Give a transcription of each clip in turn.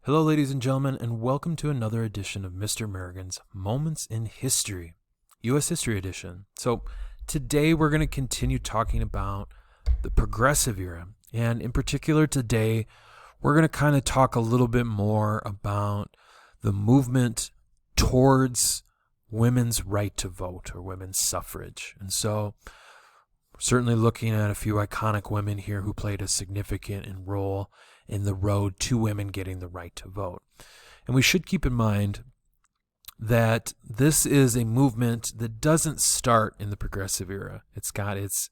Hello, ladies and gentlemen, and welcome to another edition of Mr. Merrigan's Moments in History, U.S. History Edition. So today we're going to continue talking about the Progressive Era, and in particular today we're going to kind of talk a little bit more about the movement towards women's right to vote or women's suffrage. And so we're certainly looking at a few iconic women here who played a significant role in the road to women getting the right to vote. And we should keep in mind that this is a movement that doesn't start in the Progressive Era. It's got its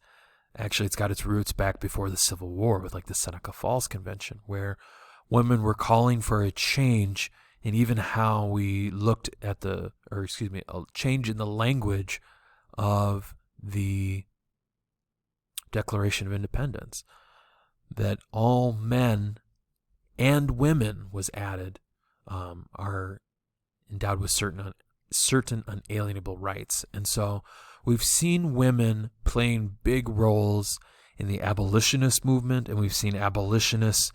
roots back before the Civil War with like the Seneca Falls Convention, where women were calling for a change in even how we looked at a change in the language of the Declaration of Independence, that all men and women was added, are endowed with certain unalienable rights. And so we've seen women playing big roles in the abolitionist movement, and we've seen abolitionists,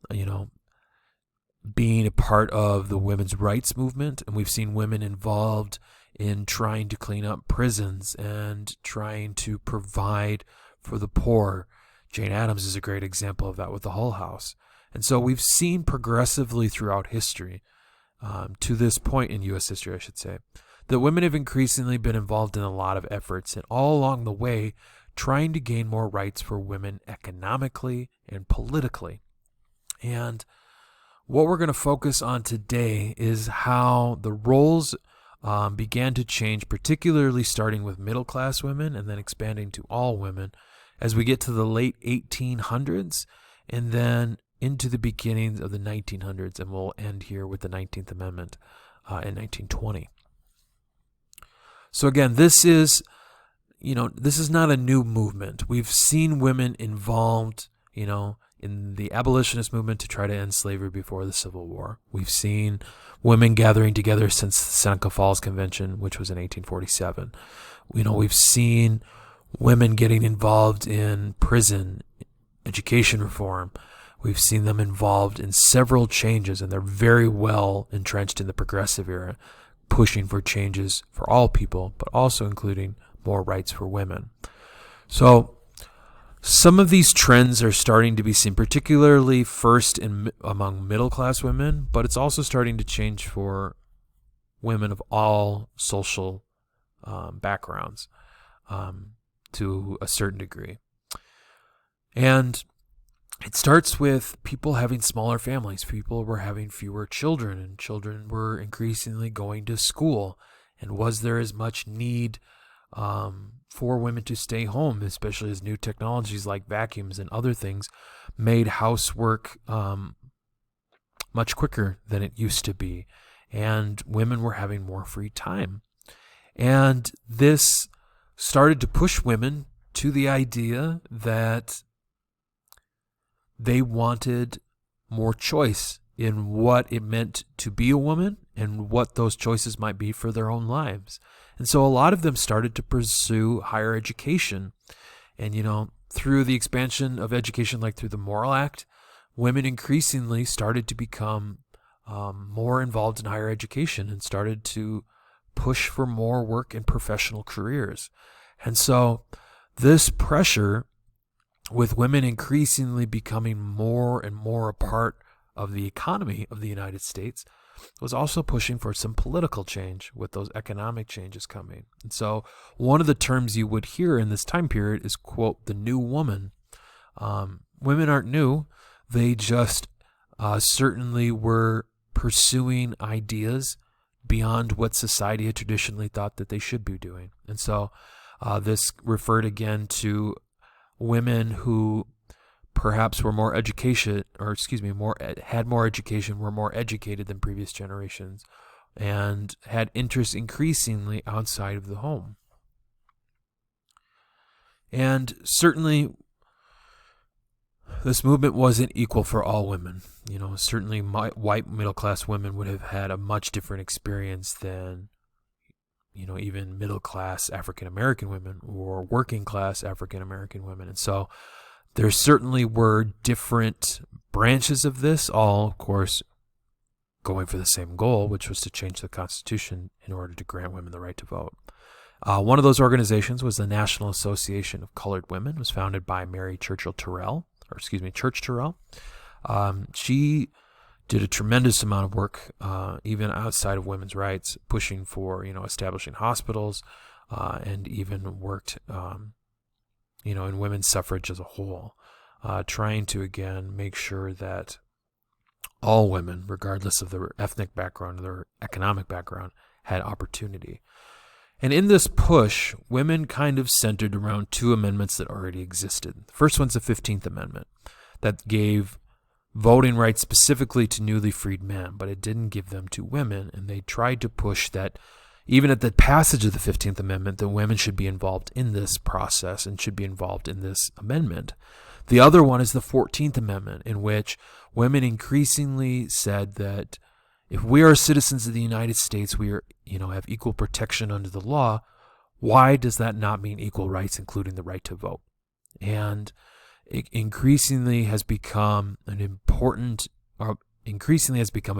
being a part of the women's rights movement, and we've seen women involved in trying to clean up prisons and trying to provide for the poor. Jane Addams is a great example of that with the Hull House. And so we've seen progressively throughout history, to this point in U.S. history, I should say, that women have increasingly been involved in a lot of efforts, and all along the way trying to gain more rights for women economically and politically. And what we're going to focus on today is how the roles began to change, particularly starting with middle-class women and then expanding to all women as we get to the late 1800s and then into the beginnings of the 1900s, and we'll end here with the 19th Amendment in 1920. So again, this is not a new movement. We've seen women involved, in the abolitionist movement to try to end slavery before the Civil War. We've seen women gathering together since the Seneca Falls Convention, which was in 1847. We've seen women getting involved in prison, education reform. We've seen them involved in several changes, and they're very well entrenched in the Progressive Era, pushing for changes for all people, but also including more rights for women. So some of these trends are starting to be seen, particularly first among middle-class women, but it's also starting to change for women of all social backgrounds to a certain degree. And it starts with people having smaller families. People were having fewer children, and children were increasingly going to school. And was there as much need for women to stay home, especially as new technologies like vacuums and other things made housework much quicker than it used to be. And women were having more free time. And this started to push women to the idea that they wanted more choice in what it meant to be a woman and what those choices might be for their own lives. And so a lot of them started to pursue higher education. And, through the expansion of education, like through the Morrill Act, women increasingly started to become more involved in higher education and started to push for more work and professional careers. And so this pressure, with women increasingly becoming more and more a part of the economy of the United States, was also pushing for some political change with those economic changes coming. And so one of the terms you would hear in this time period is, quote, the new woman. Women aren't new. They just certainly were pursuing ideas beyond what society had traditionally thought that they should be doing. And so this referred again to women who perhaps were more education, had more education, were more educated than previous generations, and had interests increasingly outside of the home. And certainly this movement wasn't equal for all women. Certainly white middle-class women would have had a much different experience than even middle-class African-American women or working-class African-American women. And so there certainly were different branches of this, all, of course, going for the same goal, which was to change the Constitution in order to grant women the right to vote. One of those organizations was the National Association of Colored Women. It was founded by Mary Church Terrell. She did a tremendous amount of work, even outside of women's rights, pushing for, establishing hospitals, and even worked, in women's suffrage as a whole, trying to, again, make sure that all women, regardless of their ethnic background or their economic background, had opportunity. And in this push, women kind of centered around two amendments that already existed. The first one's the 15th Amendment that gave voting rights specifically to newly freed men, but it didn't give them to women. And they tried to push that even at the passage of the 15th Amendment, that women should be involved in this process and should be involved in this amendment. The other one is the 14th Amendment, in which women increasingly said that if we are citizens of the United States, we are, have equal protection under the law. Why does that not mean equal rights, including the right to vote? And it increasingly has become a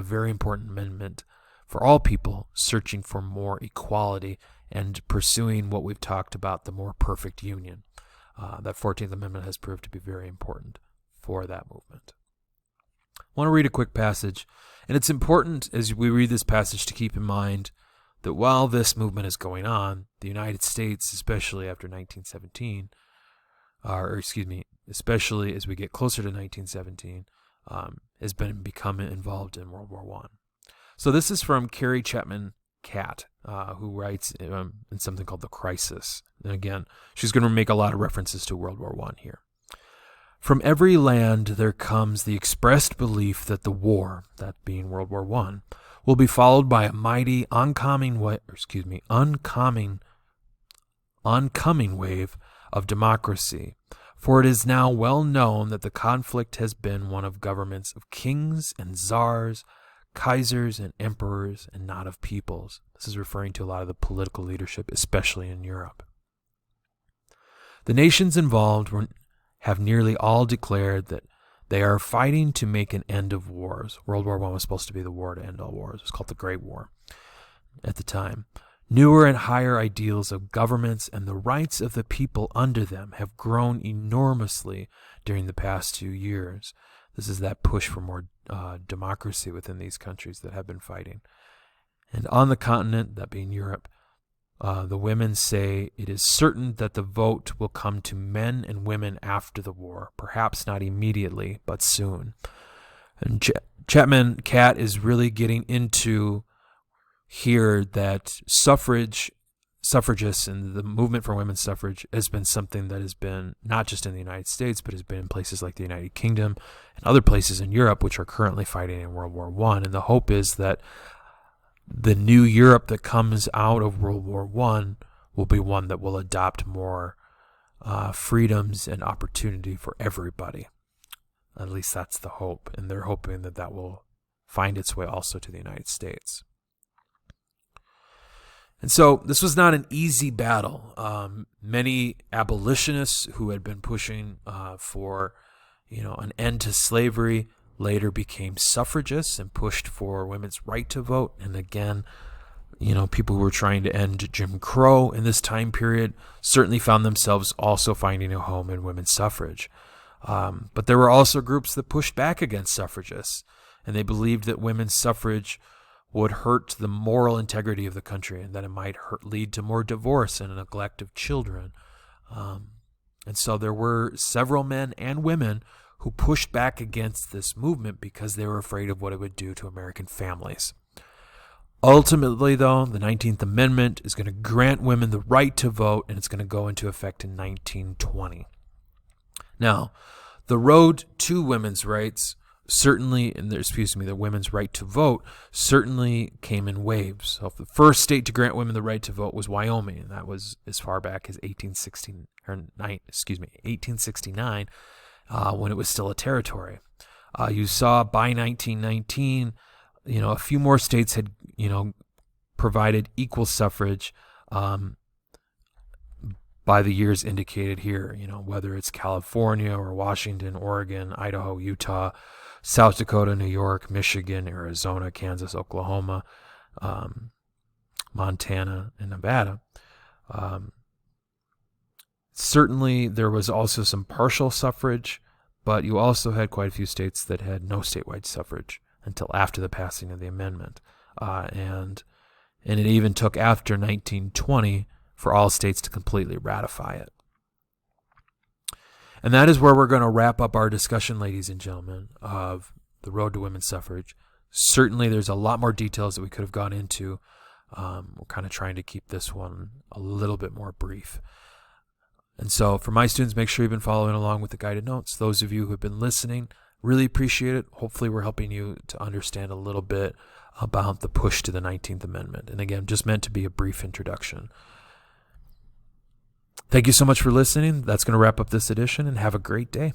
very important amendment for all people searching for more equality and pursuing what we've talked about, the more perfect union. That 14th Amendment has proved to be very important for that movement. I want to read a quick passage, and it's important as we read this passage to keep in mind that while this movement is going on, the United States, especially after 1917, especially as we get closer to 1917, has been becoming involved in World War I. So this is from Carrie Chapman Catt, who writes in something called The Crisis. And again, she's going to make a lot of references to World War I here. From every land there comes the expressed belief that the war, that being World War I, will be followed by a mighty oncoming wave of democracy. For it is now well known that the conflict has been one of governments of kings and czars, kaisers and emperors, and not of peoples. This is referring to a lot of the political leadership, especially in Europe. The nations involved have nearly all declared that they are fighting to make an end of wars. World War I was supposed to be the war to end all wars. It was called the Great War at the time. Newer and higher ideals of governments and the rights of the people under them have grown enormously during the past 2 years. This is that push for more democracy within these countries that have been fighting. And on the continent, that being Europe, the women say it is certain that the vote will come to men and women after the war, perhaps not immediately, but soon. And Chapman Catt is really getting into here that suffragists and the movement for women's suffrage has been something that has been not just in the United States, but has been in places like the United Kingdom and other places in Europe, which are currently fighting in World War I. And the hope is that the new Europe that comes out of World War I will be one that will adopt more freedoms and opportunity for everybody. At least that's the hope. And they're hoping that that will find its way also to the United States. And so this was not an easy battle. Many abolitionists who had been pushing for, an end to slavery later became suffragists and pushed for women's right to vote. And again, people who were trying to end Jim Crow in this time period certainly found themselves also finding a home in women's suffrage. But there were also groups that pushed back against suffragists, and they believed that women's suffrage would hurt the moral integrity of the country and that it might lead to more divorce and neglect of children. And so there were several men and women who pushed back against this movement because they were afraid of what it would do to American families. Ultimately, though, the 19th Amendment is going to grant women the right to vote, and it's going to go into effect in 1920. Now, the road to women's rights the women's right to vote certainly came in waves. So the first state to grant women the right to vote was Wyoming, and that was as far back as 1869, when it was still a territory. You saw by 1919, a few more states had, provided equal suffrage by the years indicated here, whether it's California or Washington, Oregon, Idaho, Utah. South Dakota, New York, Michigan, Arizona, Kansas, Oklahoma, Montana, and Nevada. Certainly, there was also some partial suffrage, but you also had quite a few states that had no statewide suffrage until after the passing of the amendment. And it even took after 1920 for all states to completely ratify it. And that is where we're going to wrap up our discussion, ladies and gentlemen, of the road to women's suffrage. Certainly, there's a lot more details that we could have gone into. We're kind of trying to keep this one a little bit more brief. And so for my students, make sure you've been following along with the guided notes. Those of you who have been listening, really appreciate it. Hopefully we're helping you to understand a little bit about the push to the 19th Amendment. And again, just meant to be a brief introduction. Thank you so much for listening. That's going to wrap up this edition, and have a great day.